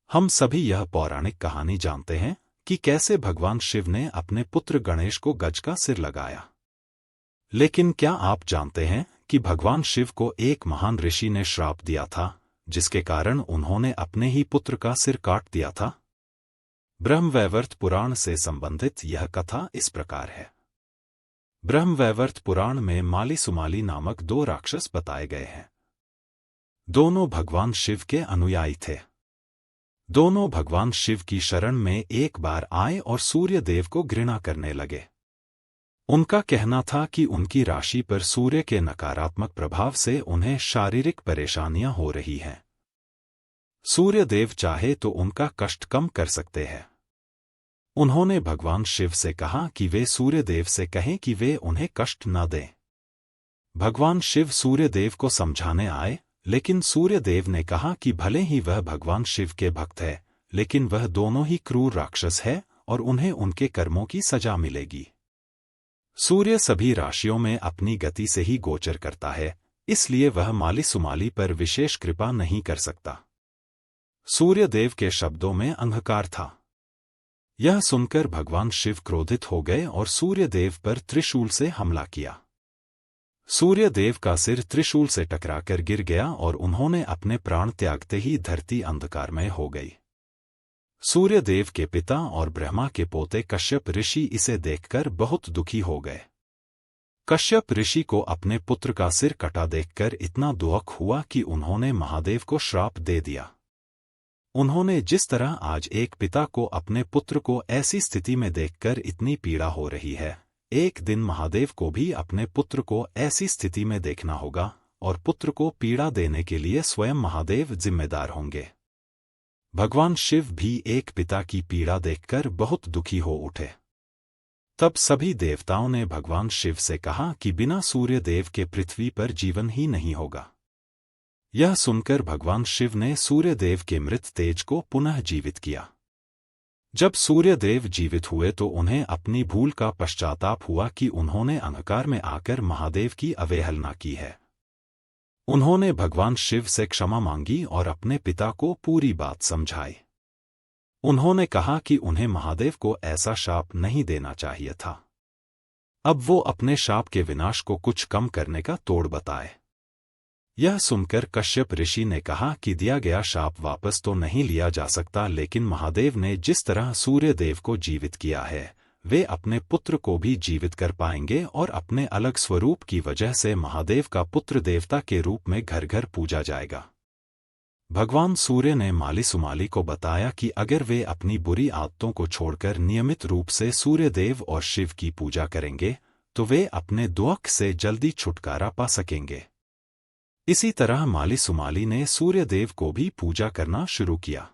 हम सभी यह पौराणिक कहानी जानते हैं कि कैसे भगवान शिव ने अपने पुत्र गणेश को गज का सिर लगाया। लेकिन क्या आप जानते हैं कि भगवान शिव को एक महान ऋषि ने श्राप दिया था, जिसके कारण उन्होंने अपने ही पुत्र का सिर काट दिया था? ब्रह्मवैवर्त पुराण से संबंधित यह कथा इस प्रकार है। ब्रह्मवैवर्त पुराण में माली सुमाली नामक दो राक्षस बताए गए हैं। दोनों भगवान शिव के अनुयायी थे। दोनों भगवान शिव की शरण में एक बार आए और सूर्य देव को घृणा करने लगे। उनका कहना था कि उनकी राशि पर सूर्य के नकारात्मक प्रभाव से उन्हें शारीरिक परेशानियां हो रही हैं। सूर्य देव चाहे तो उनका कष्ट कम कर सकते हैं। उन्होंने भगवान शिव से कहा कि वे सूर्य देव से कहें कि वे उन्हें कष्ट न दें। भगवान शिव सूर्य देव को समझाने आए, लेकिन सूर्य देव ने कहा कि भले ही वह भगवान शिव के भक्त है, लेकिन वह दोनों ही क्रूर राक्षस है और उन्हें उनके कर्मों की सजा मिलेगी। सूर्य सभी राशियों में अपनी गति से ही गोचर करता है, इसलिए वह माली सुमाली पर विशेष कृपा नहीं कर सकता। सूर्य देव के शब्दों में अहंकार था। यह सुनकर भगवान शिव क्रोधित हो गए और सूर्य देव पर त्रिशूल से हमला किया। सूर्य देव का सिर त्रिशूल से टकराकर गिर गया और उन्होंने अपने प्राण त्यागते ही धरती अंधकारमय हो गई। सूर्य देव के पिता और ब्रह्मा के पोते कश्यप ऋषि इसे देखकर बहुत दुखी हो गए। कश्यप ऋषि को अपने पुत्र का सिर कटा देखकर इतना दुख हुआ कि उन्होंने महादेव को श्राप दे दिया। उन्होंने जिस तरह आज एक पिता को अपने पुत्र को ऐसी स्थिति में देखकर इतनी पीड़ा हो रही है, एक दिन महादेव को भी अपने पुत्र को ऐसी स्थिति में देखना होगा और पुत्र को पीड़ा देने के लिए स्वयं महादेव जिम्मेदार होंगे। भगवान शिव भी एक पिता की पीड़ा देखकर बहुत दुखी हो उठे। तब सभी देवताओं ने भगवान शिव से कहा कि बिना सूर्य देव के पृथ्वी पर जीवन ही नहीं होगा। यह सुनकर भगवान शिव ने सूर्य देव के मृत तेज को पुनः जीवित किया। जब सूर्य देव जीवित हुए तो उन्हें अपनी भूल का पश्चाताप हुआ कि उन्होंने अंधकार में आकर महादेव की अवहेलना की है। उन्होंने भगवान शिव से क्षमा मांगी और अपने पिता को पूरी बात समझाई। उन्होंने कहा कि उन्हें महादेव को ऐसा शाप नहीं देना चाहिए था। अब वो अपने शाप के विनाश को कुछ कम करने का तोड़ बताए। यह सुनकर कश्यप ऋषि ने कहा कि दिया गया शाप वापस तो नहीं लिया जा सकता, लेकिन महादेव ने जिस तरह सूर्य देव को जीवित किया है, वे अपने पुत्र को भी जीवित कर पाएंगे और अपने अलग स्वरूप की वजह से महादेव का पुत्र देवता के रूप में घर घर पूजा जाएगा। भगवान सूर्य ने माली सुमाली को बताया कि अगर वे अपनी बुरी आदतों को छोड़कर नियमित रूप से सूर्य देव और शिव की पूजा करेंगे तो वे अपने दुख से जल्दी छुटकारा पा सकेंगे। इसी तरह माली सुमाली ने सूर्य देव को भी पूजा करना शुरू किया।